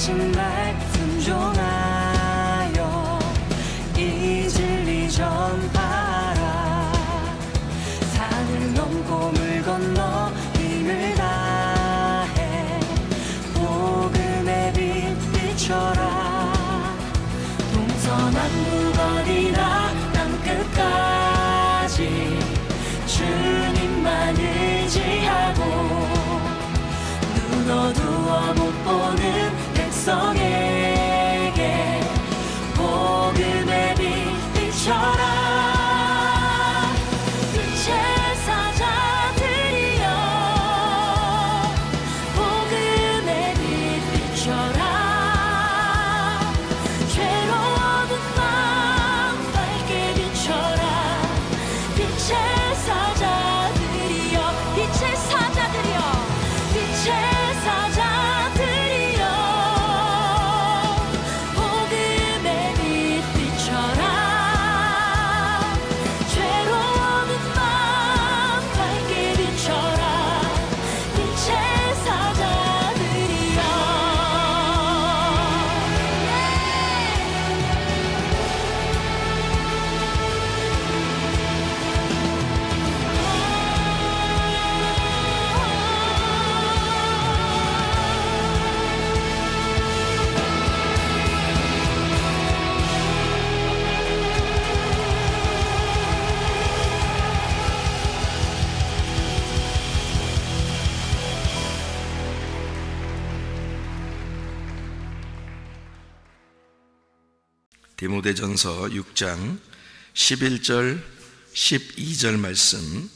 하신 말 순종하여 이 진리 전하라. 산을 넘고 물 건너 힘을 다해 복음의 빛 비춰라. 동서남북 어디나 땅끝까지 주님만 의지하고 눈 어두워 못 보는 백성에게 복음의 빛 비춰라. 빛의 사자들이여 복음의 빛 비춰라. 죄로운 밤 밝게 비춰라. 빛의 사자들이여 빛의 사자들이여 빛의 사자들이여 복음의 빛 비춰라. 죄로운 밤 밝게 비춰라. 빛의 사자들이여. 디모데전서 6장 11절 12절 말씀.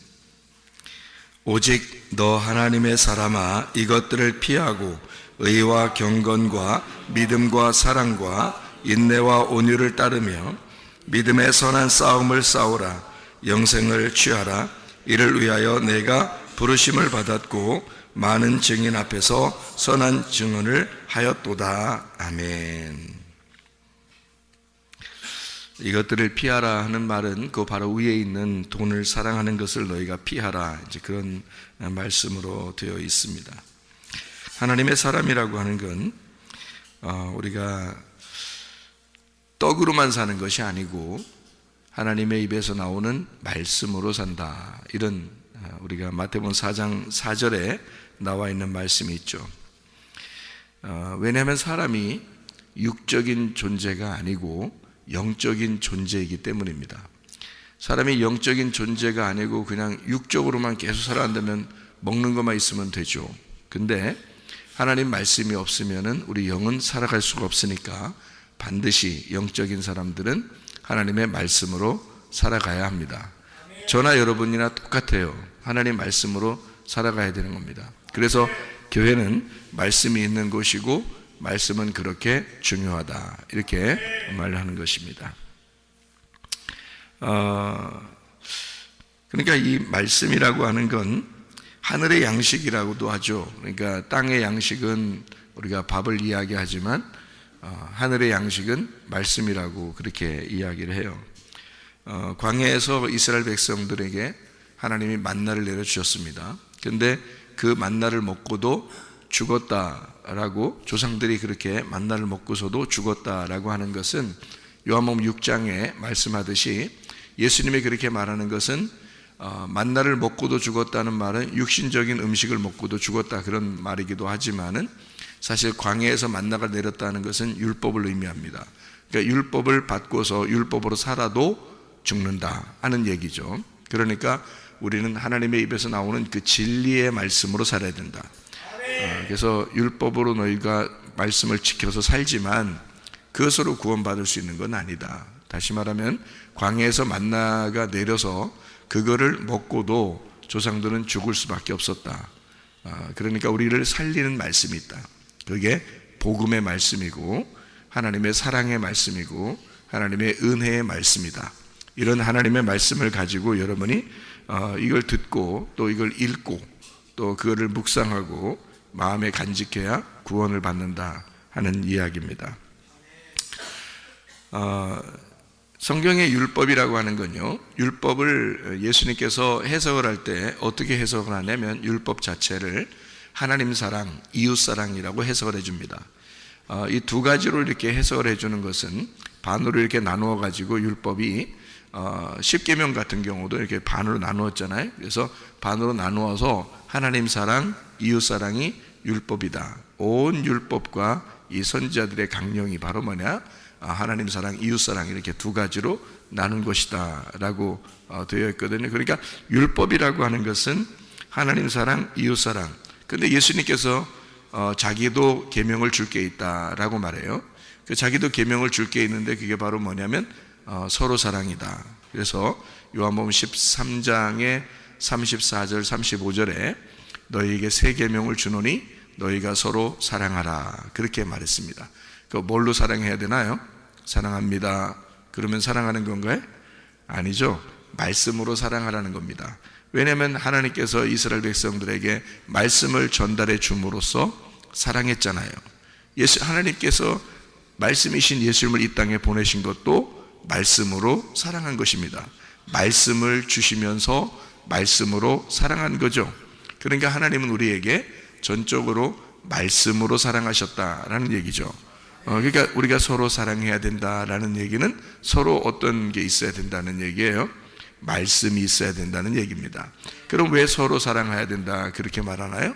오직 너 하나님의 사람아 이것들을 피하고 의와 경건과 믿음과 사랑과 인내와 온유를 따르며 믿음의 선한 싸움을 싸우라. 영생을 취하라. 이를 위하여 내가 부르심을 받았고 많은 증인 앞에서 선한 증언을 하였도다. 아멘. 이것들을 피하라 하는 말은 그 바로 위에 있는 돈을 사랑하는 것을 너희가 피하라, 이제 그런 말씀으로 되어 있습니다. 하나님의 사람이라고 하는 건 우리가 떡으로만 사는 것이 아니고 하나님의 입에서 나오는 말씀으로 산다. 이런 우리가 마태복음 4장 4절에 나와 있는 말씀이 있죠. 왜냐하면 사람이 육적인 존재가 아니고 영적인 존재이기 때문입니다. 사람이 영적인 존재가 아니고 그냥 육적으로만 계속 살아간다면 먹는 것만 있으면 되죠. 근데 하나님 말씀이 없으면은 우리 영은 살아갈 수가 없으니까 반드시 영적인 사람들은 하나님의 말씀으로 살아가야 합니다. 저나 여러분이나 똑같아요. 하나님 말씀으로 살아가야 되는 겁니다. 그래서 교회는 말씀이 있는 곳이고 말씀은 그렇게 중요하다, 이렇게 말하는 것입니다. 그러니까 이 말씀이라고 하는 건 하늘의 양식이라고도 하죠. 그러니까 땅의 양식은 우리가 밥을 이야기하지만 하늘의 양식은 말씀이라고 그렇게 이야기를 해요. 광야에서 이스라엘 백성들에게 하나님이 만나를 내려주셨습니다. 그런데 그 만나를 먹고도 죽었다라고, 조상들이 그렇게 만나를 먹고서도 죽었다라고 하는 것은 요한복음 6장에 말씀하듯이 예수님이 그렇게 말하는 것은 만나를 먹고도 죽었다는 말은 육신적인 음식을 먹고도 죽었다, 그런 말이기도 하지만은 사실 광야에서 만나가 내렸다는 것은 율법을 의미합니다. 그러니까 율법을 받고서 율법으로 살아도 죽는다 하는 얘기죠. 그러니까 우리는 하나님의 입에서 나오는 그 진리의 말씀으로 살아야 된다. 그래서 율법으로 너희가 말씀을 지켜서 살지만 그것으로 구원받을 수 있는 건 아니다. 다시 말하면 광야에서 만나가 내려서 그거를 먹고도 조상들은 죽을 수밖에 없었다. 그러니까 우리를 살리는 말씀이 있다. 그게 복음의 말씀이고 하나님의 사랑의 말씀이고 하나님의 은혜의 말씀이다. 이런 하나님의 말씀을 가지고 여러분이 이걸 듣고 또 이걸 읽고 또 그거를 묵상하고 마음에 간직해야 구원을 받는다 하는 이야기입니다. 성경의 율법이라고 하는 건요, 율법을 예수님께서 해석을 할 때 어떻게 해석을 하냐면 율법 자체를 하나님 사랑, 이웃 사랑이라고 해석을 해줍니다. 이 두 가지로 이렇게 해석을 해주는 것은 반으로 이렇게 나누어 가지고 율법이 10계명 같은 경우도 이렇게 반으로 나누었잖아요. 그래서 반으로 나누어서 하나님 사랑, 이웃 사랑이 율법이다. 온 율법과 이 선지자들의 강령이 바로 뭐냐? 하나님 사랑, 이웃 사랑 이렇게 두 가지로 나눈 것이다 라고 되어 있거든요. 그러니까 율법이라고 하는 것은 하나님 사랑, 이웃 사랑. 근데 예수님께서 자기도 계명을 줄 게 있다라고 말해요. 그 자기도 계명을 줄 게 있는데 그게 바로 뭐냐면 서로 사랑이다. 그래서 요한복음 13장의 34절 35절에 너희에게 새 계명을 주노니 너희가 서로 사랑하라 그렇게 말했습니다. 그 뭘로 사랑해야 되나요? 사랑합니다. 그러면 사랑하는 건가요? 아니죠. 말씀으로 사랑하라는 겁니다. 왜냐하면 하나님께서 이스라엘 백성들에게 말씀을 전달해 줌으로써 사랑했잖아요. 하나님께서 말씀이신 예수님을 이 땅에 보내신 것도 말씀으로 사랑한 것입니다. 말씀을 주시면서 말씀으로 사랑한 거죠. 그러니까 하나님은 우리에게 전적으로 말씀으로 사랑하셨다라는 얘기죠. 그러니까 우리가 서로 사랑해야 된다라는 얘기는 서로 어떤 게 있어야 된다는 얘기예요. 말씀이 있어야 된다는 얘기입니다. 그럼 왜 서로 사랑해야 된다 그렇게 말하나요?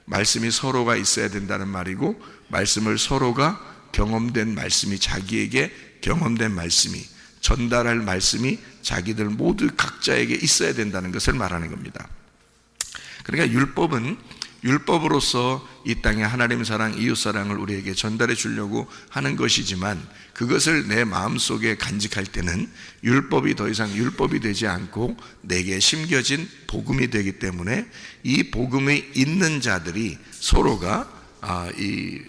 말씀이 서로가 있어야 된다는 말이고, 말씀을 서로가 경험된 말씀이, 자기에게 경험된 말씀이, 전달할 말씀이 자기들 모두 각자에게 있어야 된다는 것을 말하는 겁니다. 그러니까 율법으로서 이 땅에 하나님 사랑, 이웃 사랑을 우리에게 전달해 주려고 하는 것이지만, 그것을 내 마음속에 간직할 때는 율법이 더 이상 율법이 되지 않고 내게 심겨진 복음이 되기 때문에, 이 복음이 있는 자들이 서로가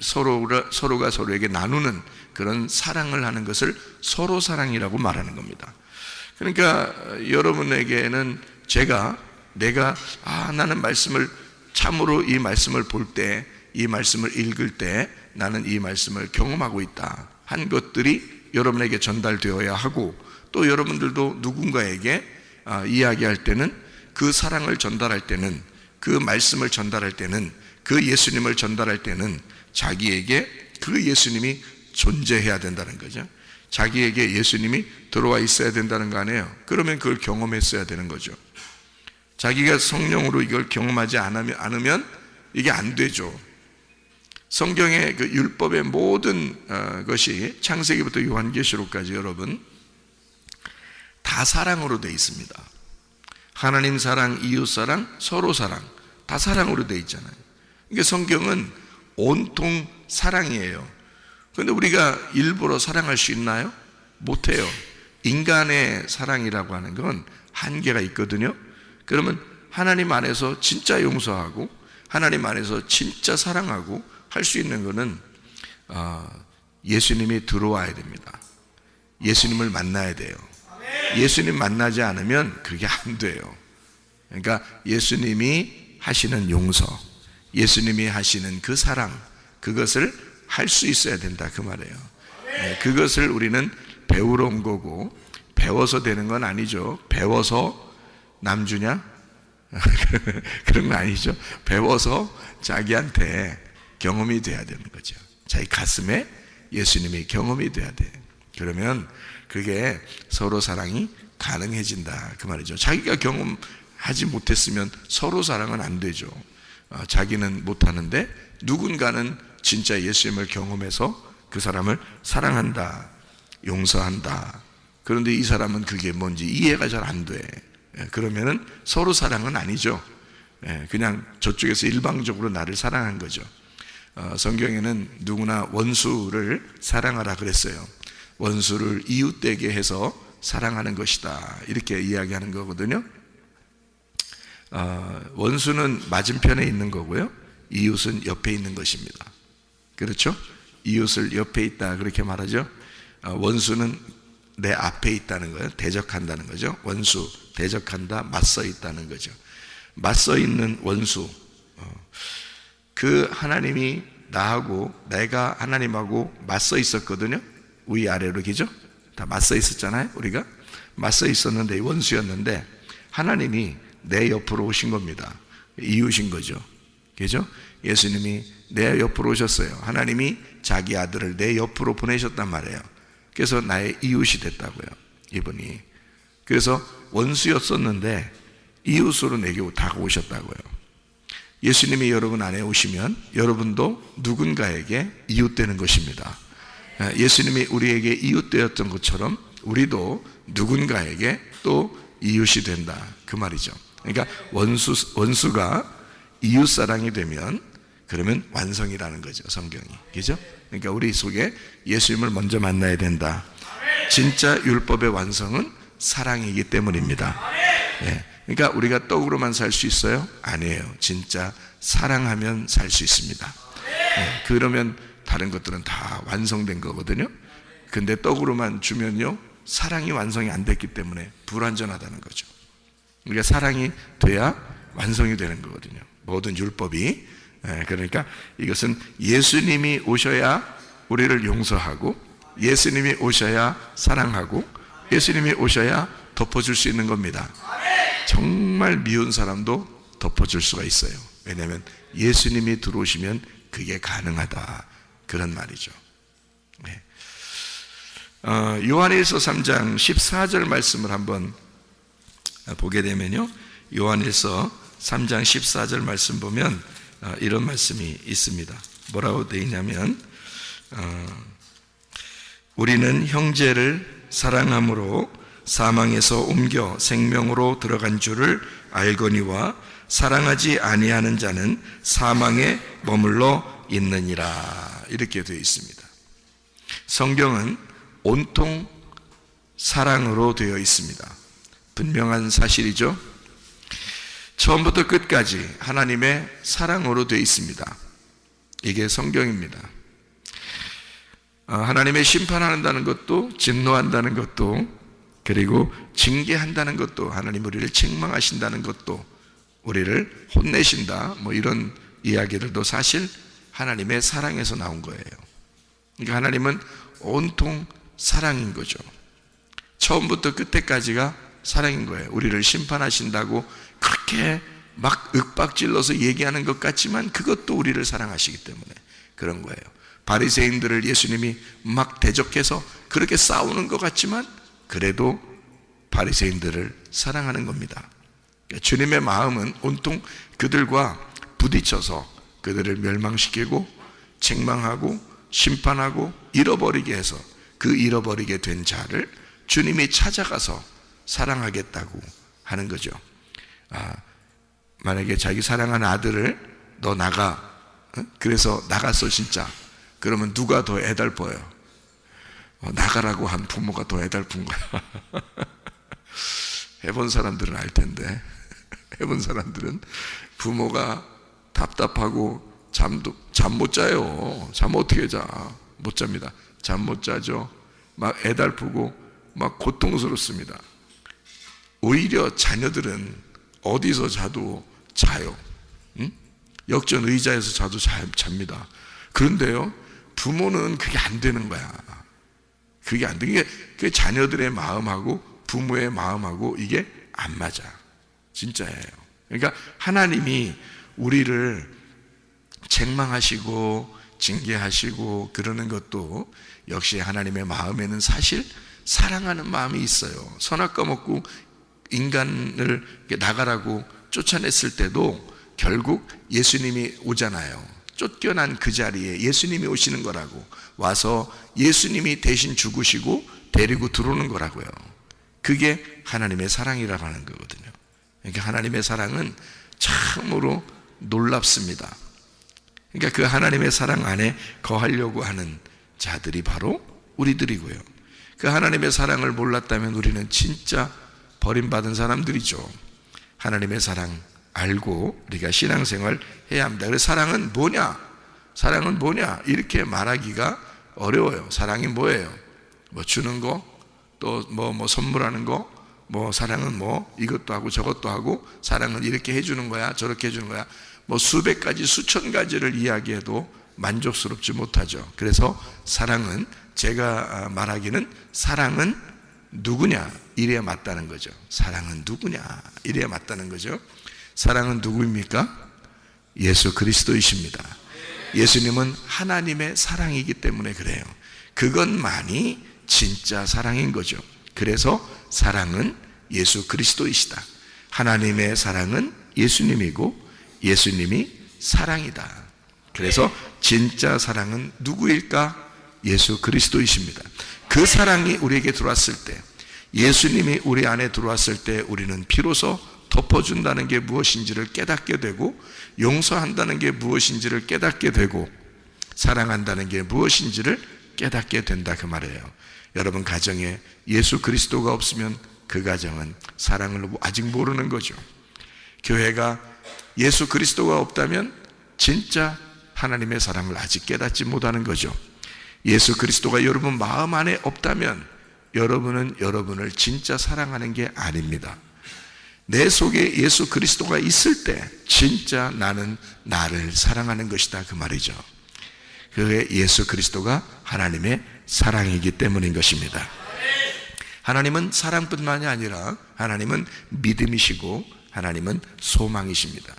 서로에게 나누는 그런 사랑을 하는 것을 서로 사랑이라고 말하는 겁니다. 그러니까 여러분에게는 내가 나는 말씀을 참으로 이 말씀을 볼 때, 이 말씀을 읽을 때 나는 이 말씀을 경험하고 있다 한 것들이 여러분에게 전달되어야 하고, 또 여러분들도 누군가에게 이야기할 때는, 그 사랑을 전달할 때는, 그 말씀을 전달할 때는, 그 예수님을 전달할 때는 자기에게 그 예수님이 존재해야 된다는 거죠. 자기에게 예수님이 들어와 있어야 된다는 거 아니에요. 그러면 그걸 경험했어야 되는 거죠. 자기가 성령으로 이걸 경험하지 않으면 이게 안 되죠. 성경의 그 율법의 모든 것이 창세기부터 요한계시록까지 여러분 다 사랑으로 되어 있습니다. 하나님 사랑, 이웃 사랑, 서로 사랑, 다 사랑으로 되어 있잖아요. 그러니까 성경은 온통 사랑이에요. 그런데 우리가 일부러 사랑할 수 있나요? 못해요. 인간의 사랑이라고 하는 건 한계가 있거든요. 그러면 하나님 안에서 진짜 용서하고 하나님 안에서 진짜 사랑하고 할 수 있는 것은 예수님이 들어와야 됩니다. 예수님을 만나야 돼요. 예수님 만나지 않으면 그게 안 돼요. 그러니까 예수님이 하시는 용서, 예수님이 하시는 그 사랑, 그것을 할 수 있어야 된다 그 말이에요. 그것을 우리는 배우러 온 거고, 배워서 되는 건 아니죠. 배워서 남 주냐? 그런 건 아니죠. 배워서 자기한테 경험이 돼야 되는 거죠. 자기 가슴에 예수님이 경험이 돼야 돼. 그러면 그게 서로 사랑이 가능해진다 그 말이죠. 자기가 경험하지 못했으면 서로 사랑은 안 되죠. 자기는 못하는데 누군가는 진짜 예수님을 경험해서 그 사람을 사랑한다, 용서한다. 그런데 이 사람은 그게 뭔지 이해가 잘 안 돼. 그러면은 서로 사랑은 아니죠. 그냥 저쪽에서 일방적으로 나를 사랑한 거죠. 성경에는 누구나 원수를 사랑하라 그랬어요. 원수를 이웃되게 해서 사랑하는 것이다 이렇게 이야기하는 거거든요. 원수는 맞은편에 있는 거고요, 이웃은 옆에 있는 것입니다. 그렇죠? 이웃을 옆에 있다 그렇게 말하죠. 원수는 내 앞에 있다는 거예요. 대적한다는 거죠. 원수, 대적한다, 맞서 있다는 거죠. 맞서 있는 원수, 그 하나님이 나하고, 내가 하나님하고 맞서 있었거든요. 위아래로 기죠. 다 맞서 있었잖아요. 우리가 맞서 있었는데 원수였는데 하나님이 내 옆으로 오신 겁니다. 이웃인 거죠. 그죠? 예수님이 내 옆으로 오셨어요. 하나님이 자기 아들을 내 옆으로 보내셨단 말이에요. 그래서 나의 이웃이 됐다고요, 이분이. 그래서 원수였었는데 이웃으로 내게 다가오셨다고요. 예수님이 여러분 안에 오시면 여러분도 누군가에게 이웃되는 것입니다. 예수님이 우리에게 이웃되었던 것처럼 우리도 누군가에게 또 이웃이 된다, 그 말이죠. 그러니까 원수가 이웃사랑이 되면 그러면 완성이라는 거죠, 성경이. 그죠? 그러니까 우리 속에 예수님을 먼저 만나야 된다. 진짜 율법의 완성은 사랑이기 때문입니다. 예. 그러니까 우리가 떡으로만 살 수 있어요? 아니에요. 진짜 사랑하면 살 수 있습니다. 예. 그러면 다른 것들은 다 완성된 거거든요. 근데 떡으로만 주면요, 사랑이 완성이 안 됐기 때문에 불완전하다는 거죠. 우리가 사랑이 돼야 완성이 되는 거거든요, 모든 율법이. 그러니까 이것은 예수님이 오셔야 우리를 용서하고, 예수님이 오셔야 사랑하고, 예수님이 오셔야 덮어줄 수 있는 겁니다. 정말 미운 사람도 덮어줄 수가 있어요. 왜냐하면 예수님이 들어오시면 그게 가능하다, 그런 말이죠. 요한일서 3장 14절 말씀을 한번 보게 되면요, 요한일서 3장 14절 말씀 보면 이런 말씀이 있습니다. 뭐라고 되어 있냐면, 우리는 형제를 사랑함으로 사망에서 옮겨 생명으로 들어간 줄을 알거니와 사랑하지 아니하는 자는 사망에 머물러 있느니라, 이렇게 되어 있습니다. 성경은 온통 사랑으로 되어 있습니다. 분명한 사실이죠. 처음부터 끝까지 하나님의 사랑으로 되어 있습니다. 이게 성경입니다. 하나님의 심판한다는 것도, 진노한다는 것도, 그리고 징계한다는 것도, 하나님 우리를 책망하신다는 것도, 우리를 혼내신다, 뭐 이런 이야기들도 사실 하나님의 사랑에서 나온 거예요. 그러니까 하나님은 온통 사랑인 거죠. 처음부터 끝에까지가 사랑인 거예요. 우리를 심판하신다고 그렇게 막 윽박질러서 얘기하는 것 같지만 그것도 우리를 사랑하시기 때문에 그런 거예요. 바리새인들을 예수님이 막 대적해서 그렇게 싸우는 것 같지만 그래도 바리새인들을 사랑하는 겁니다. 그러니까 주님의 마음은 온통 그들과 부딪혀서 그들을 멸망시키고 책망하고 심판하고 잃어버리게 해서 그 잃어버리게 된 자를 주님이 찾아가서 사랑하겠다고 하는 거죠. 만약에 자기 사랑하는 아들을 너 나가, 그래서 나갔어 진짜, 그러면 누가 더 애달퍼요? 나가라고 한 부모가 더 애달픈 거야. 해본 사람들은 알 텐데, 해본 사람들은 부모가 답답하고 잠 못 자요. 잠 어떻게 자? 못 잡니다. 잠 못 자죠. 막 애달프고 막 고통스럽습니다. 오히려 자녀들은 어디서 자도 자요. 응? 역전 의자에서 자도 잡니다. 그런데요, 부모는 그게 안 되는 거야. 그게 안 돼. 그게 자녀들의 마음하고 부모의 마음하고 이게 안 맞아. 진짜예요. 그러니까 하나님이 우리를 책망하시고 징계하시고 그러는 것도 역시 하나님의 마음에는 사실 사랑하는 마음이 있어요. 선악과 먹고 인간을 나가라고 쫓아냈을 때도 결국 예수님이 오잖아요. 쫓겨난 그 자리에 예수님이 오시는 거라고, 와서 예수님이 대신 죽으시고 데리고 들어오는 거라고요. 그게 하나님의 사랑이라고 하는 거거든요. 그러니까 하나님의 사랑은 참으로 놀랍습니다. 그러니까 그 하나님의 사랑 안에 거하려고 하는 자들이 바로 우리들이고요. 그 하나님의 사랑을 몰랐다면 우리는 진짜 버림받은 사람들이죠. 하나님의 사랑 알고 우리가 신앙생활 해야 합니다. 그래서 사랑은 뭐냐? 사랑은 뭐냐? 이렇게 말하기가 어려워요. 사랑이 뭐예요? 뭐 주는 거, 또 뭐 선물하는 거, 뭐 사랑은 뭐 이것도 하고 저것도 하고, 사랑은 이렇게 해주는 거야, 저렇게 해주는 거야, 뭐 수백 가지 수천 가지를 이야기해도 만족스럽지 못하죠. 그래서 사랑은, 제가 말하기는 사랑은 누구냐 이래야 맞다는 거죠. 사랑은 누구냐 이래야 맞다는 거죠. 사랑은 누구입니까? 예수 그리스도이십니다. 예수님은 하나님의 사랑이기 때문에 그래요. 그것만이 진짜 사랑인 거죠. 그래서 사랑은 예수 그리스도이시다. 하나님의 사랑은 예수님이고 예수님이 사랑이다. 그래서 진짜 사랑은 누구일까? 예수 그리스도이십니다. 그 사랑이 우리에게 들어왔을 때, 예수님이 우리 안에 들어왔을 때 우리는 비로소 덮어준다는 게 무엇인지를 깨닫게 되고, 용서한다는 게 무엇인지를 깨닫게 되고, 사랑한다는 게 무엇인지를 깨닫게 된다 그 말이에요. 여러분 가정에 예수 그리스도가 없으면 그 가정은 사랑을 아직 모르는 거죠. 교회가 예수 그리스도가 없다면 진짜 하나님의 사랑을 아직 깨닫지 못하는 거죠. 예수 그리스도가 여러분 마음 안에 없다면 여러분은 여러분을 진짜 사랑하는 게 아닙니다. 내 속에 예수 그리스도가 있을 때 진짜 나는 나를 사랑하는 것이다 그 말이죠. 그게 예수 그리스도가 하나님의 사랑이기 때문인 것입니다. 하나님은 사랑뿐만이 아니라 하나님은 믿음이시고 하나님은 소망이십니다.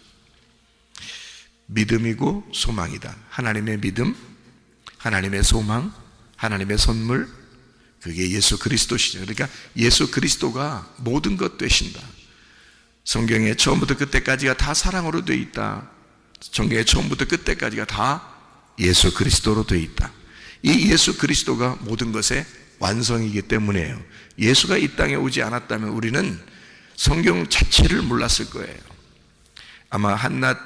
믿음이고 소망이다. 하나님의 믿음, 하나님의 소망, 하나님의 선물, 그게 예수 그리스도시죠. 그러니까 예수 그리스도가 모든 것 되신다. 성경에 처음부터 끝까지가 다 사랑으로 되어 있다. 성경에 처음부터 끝까지가 다 예수 그리스도로 되어 있다. 이 예수 그리스도가 모든 것의 완성이기 때문이에요. 예수가 이 땅에 오지 않았다면 우리는 성경 자체를 몰랐을 거예요. 아마 한낱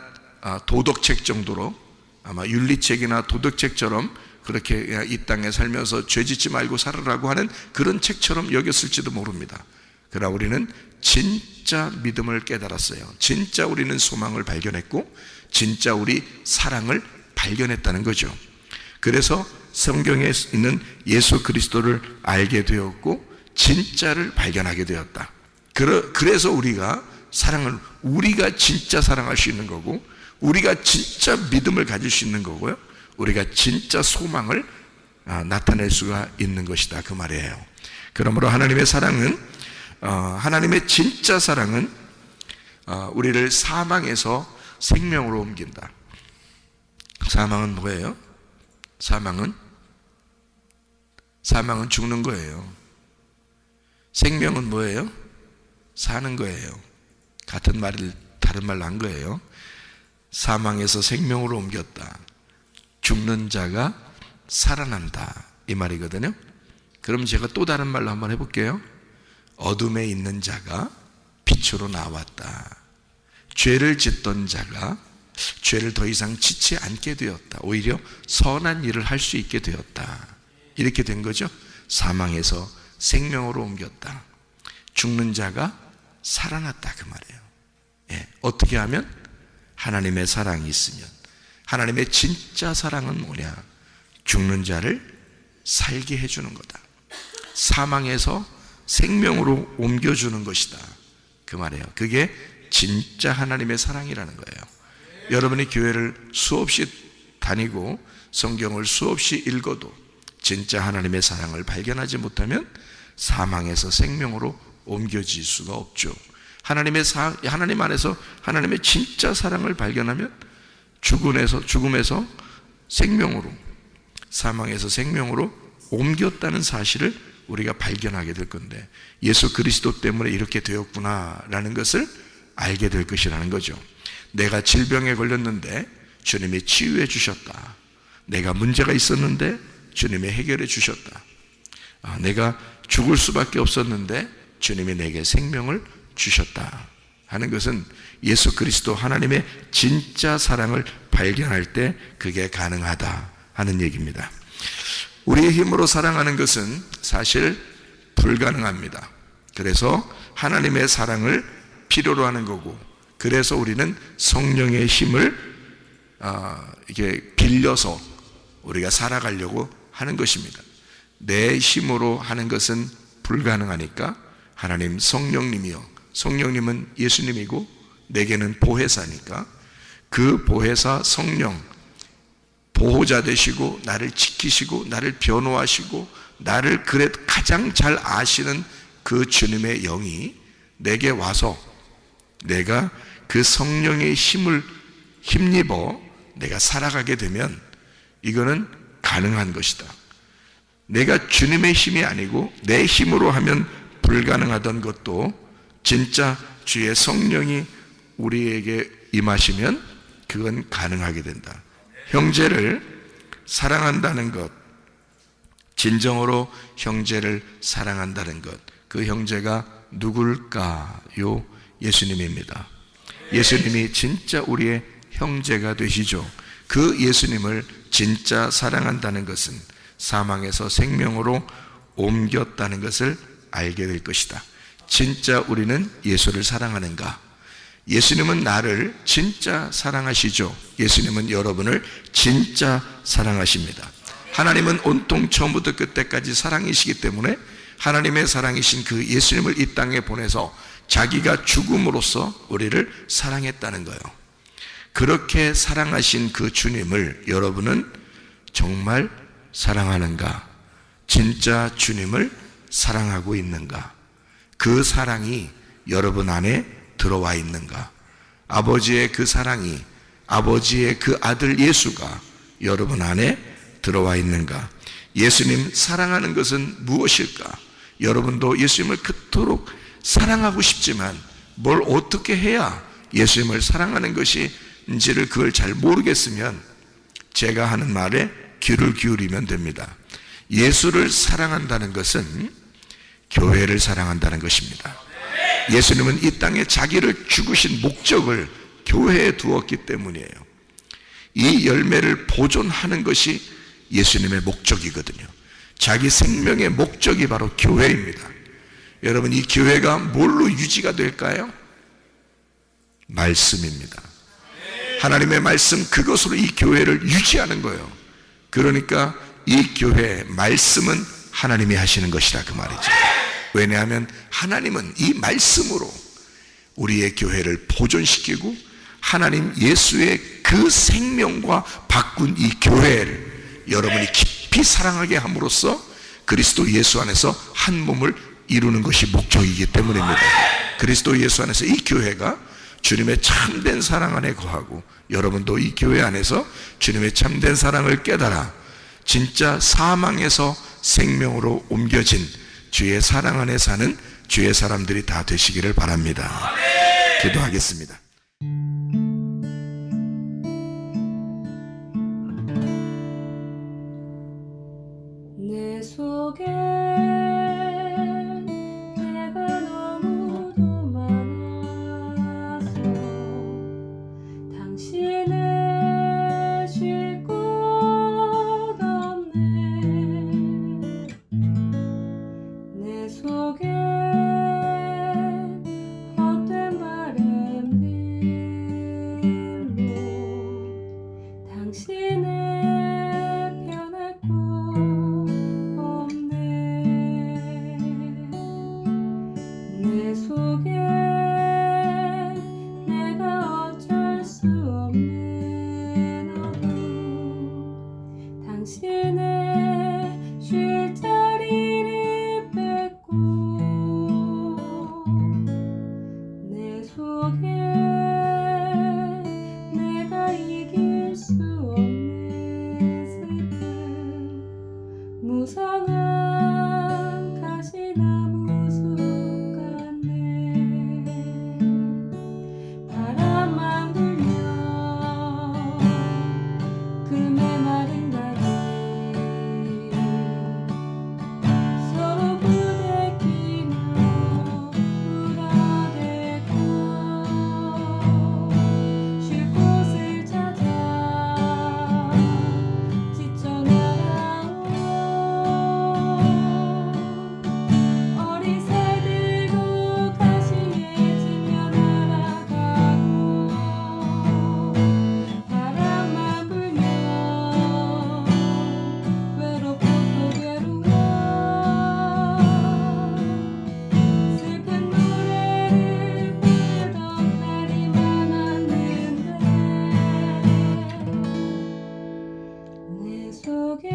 도덕책 정도로, 아마 윤리책이나 도덕책처럼 그렇게 이 땅에 살면서 죄짓지 말고 살으라고 하는 그런 책처럼 여겼을지도 모릅니다. 그러나 우리는 진짜 믿음을 깨달았어요. 진짜 우리는 소망을 발견했고 진짜 우리 사랑을 발견했다는 거죠. 그래서 성경에 있는 예수 그리스도를 알게 되었고 진짜를 발견하게 되었다. 그래서 우리가 사랑을, 우리가 진짜 사랑할 수 있는 거고, 우리가 진짜 믿음을 가질 수 있는 거고요, 우리가 진짜 소망을 나타낼 수가 있는 것이다 그 말이에요. 그러므로 하나님의 사랑은, 하나님의 진짜 사랑은 우리를 사망에서 생명으로 옮긴다. 사망은 뭐예요? 사망은 죽는 거예요. 생명은 뭐예요? 사는 거예요. 같은 말을 다른 말로 한 거예요. 사망에서 생명으로 옮겼다. 죽는 자가 살아난다 이 말이거든요. 그럼 제가 또 다른 말로 한번 해볼게요. 어둠에 있는 자가 빛으로 나왔다. 죄를 짓던 자가 죄를 더 이상 짓지 않게 되었다. 오히려 선한 일을 할 수 있게 되었다. 이렇게 된 거죠. 사망에서 생명으로 옮겼다. 죽는 자가 살아났다 그 말이에요. 예, 어떻게 하면? 하나님의 사랑이 있으면. 하나님의 진짜 사랑은 뭐냐? 죽는 자를 살게 해주는 거다. 사망에서 생명으로 옮겨주는 것이다 그 말이에요. 그게 진짜 하나님의 사랑이라는 거예요. 여러분이 교회를 수없이 다니고 성경을 수없이 읽어도 진짜 하나님의 사랑을 발견하지 못하면 사망에서 생명으로 옮겨질 수가 없죠. 하나님 안에서 하나님의 진짜 사랑을 발견하면 죽음에서 생명으로, 사망에서 생명으로 옮겼다는 사실을 우리가 발견하게 될 건데, 예수 그리스도 때문에 이렇게 되었구나라는 것을 알게 될 것이라는 거죠. 내가 질병에 걸렸는데 주님이 치유해 주셨다. 내가 문제가 있었는데 주님이 해결해 주셨다. 내가 죽을 수밖에 없었는데 주님이 내게 생명을 주셨다 하는 것은 예수 그리스도 하나님의 진짜 사랑을 발견할 때 그게 가능하다 하는 얘기입니다. 우리의 힘으로 사랑하는 것은 사실 불가능합니다. 그래서 하나님의 사랑을 필요로 하는 거고, 그래서 우리는 성령의 힘을 이게 빌려서 우리가 살아가려고 하는 것입니다. 내 힘으로 하는 것은 불가능하니까 하나님 성령님이요, 성령님은 예수님이고 내게는 보혜사니까 그 보혜사 성령, 보호자 되시고 나를 지키시고 나를 변호하시고 나를 그래 가장 잘 아시는 그 주님의 영이 내게 와서 내가 그 성령의 힘을 힘입어 내가 살아가게 되면 이거는 가능한 것이다. 내가 주님의 힘이 아니고 내 힘으로 하면 불가능하던 것도 진짜 주의 성령이 우리에게 임하시면 그건 가능하게 된다. 형제를 사랑한다는 것, 진정으로 형제를 사랑한다는 것, 그 형제가 누굴까요? 예수님입니다. 예수님이 진짜 우리의 형제가 되시죠. 그 예수님을 진짜 사랑한다는 것은 사망에서 생명으로 옮겼다는 것을 알게 될 것이다. 진짜 우리는 예수를 사랑하는가? 예수님은 나를 진짜 사랑하시죠. 예수님은 여러분을 진짜 사랑하십니다. 하나님은 온통 처음부터 끝까지 사랑이시기 때문에 하나님의 사랑이신 그 예수님을 이 땅에 보내서 자기가 죽음으로써 우리를 사랑했다는 거예요. 그렇게 사랑하신 그 주님을 여러분은 정말 사랑하는가? 진짜 주님을 사랑하고 있는가? 그 사랑이 여러분 안에 들어와 있는가? 아버지의 그 사랑이, 아버지의 그 아들 예수가 여러분 안에 들어와 있는가? 예수님 사랑하는 것은 무엇일까? 여러분도 예수님을 그토록 사랑하고 싶지만 뭘 어떻게 해야 예수님을 사랑하는 것인지를 그걸 잘 모르겠으면 제가 하는 말에 귀를 기울이면 됩니다. 예수를 사랑한다는 것은 교회를 사랑한다는 것입니다. 예수님은 이 땅에 자기를 죽으신 목적을 교회에 두었기 때문이에요. 이 열매를 보존하는 것이 예수님의 목적이거든요. 자기 생명의 목적이 바로 교회입니다. 여러분, 이 교회가 뭘로 유지가 될까요? 말씀입니다. 하나님의 말씀, 그것으로 이 교회를 유지하는 거예요. 그러니까 이 교회의 말씀은 하나님이 하시는 것이라 그 말이죠. 왜냐하면 하나님은 이 말씀으로 우리의 교회를 보존시키고 하나님 예수의 그 생명과 바꾼 이 교회를 여러분이 깊이 사랑하게 함으로써 그리스도 예수 안에서 한 몸을 이루는 것이 목적이기 때문입니다. 그리스도 예수 안에서 이 교회가 주님의 참된 사랑 안에 거하고 여러분도 이 교회 안에서 주님의 참된 사랑을 깨달아 진짜 사망에서 생명으로 옮겨진 주의 사랑 안에 사는 주의 사람들이 다 되시기를 바랍니다. 기도하겠습니다. 내 속에 내가 너무도 많아서 당신을 쉴 곳 없네. 내 속에 헛된 바램들로 당신을 변할 곳 없네. 내 속에 내가 어쩔 수 없는 어둠 당신의 쉴 자리를 뺏고 내 속에 내가 이길 수 없는 슬픔 무성한 가시나무 숲 같네. 바람만 불면 그 메마른 다리 서로 부대끼며 울어대고 쉴 곳을 찾아 지쳐 날아온 어리새들고 가시에 지며 날아가고 바람만 불면 외롭고 또 괴로워 슬픈 노래를 부르던 날이 많았는데 내 속에